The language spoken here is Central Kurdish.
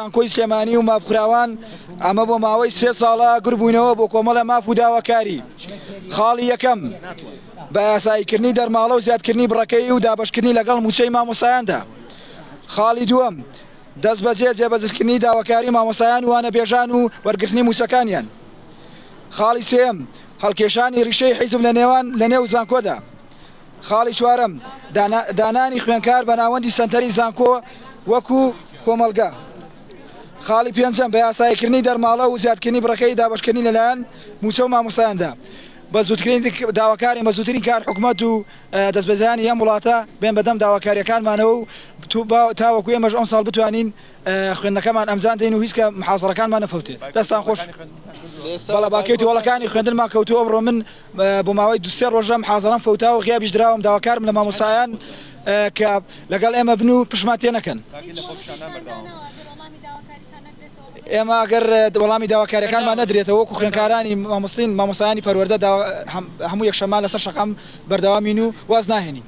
زانکۆی سلێمانی و مافخراوان ئەمە بۆ ماوەی 3 ساڵە گربوونەوە بۆ کۆمەڵە ماف و داواکاری. خاڵی یەکەم بە یاساییکردنی دەرماڵە و زیادکردنی بڕەکەی و دابەشکردنی لەگەڵ موچەی مامۆسایاندا. خاڵی دووەم دەست بەجێ جێبەجێکردنی داواکاری مامۆسایان وانە بێژان و وەرگرتنی موسەکانیان. خاڵی سێم هەڵکێشانی ڕیشەی حیزب لە نێو زانکۆدا. خاڵی چوارەم دانانی خوێنکار بە ناوەندی سەنتەری زانکۆ وەکو کۆمەلگا. خاڵی پێنجەم بە یاساییکردنی دەرماڵە و زیادکردنی بڕەکەی دابەشکردنی لەلایەن موچە و مامۆسایاندا. بە زووتکردنی داواکاری مەزووترین کار حکوومەت و دەستبەجێیانی ئەم وڵاتە بێن بەدەم داواکاریەکانمانەوە و تاوەکو ئێمەش ئەم ساڵ بتوانین خوێندنەکەمان ئەمزان دەین و هیچ کە محازەڕەکانمان نەفەوتێ. دەستان خۆش. بەڵە باکەوتی وەڵەکانی خوێندنمان کەوتووە بڕۆ من بۆ ماوەی 2-3 ڕۆژە محازەڕەم فەوتا و غیابیش دراوم داواکارم لە مامۆسایان کە لەگەڵ ئێمە بن و پشمان تێ نەکەن. ئێمە ئەگەر وەڵامی داواکاریەکانمان نەدرێتەوە وەکو خوێنکارانی مامۆسایانی پەروەردە هەموو یەکشەممە لەسەر شەقام بەردەوامین و واز ناهێنین.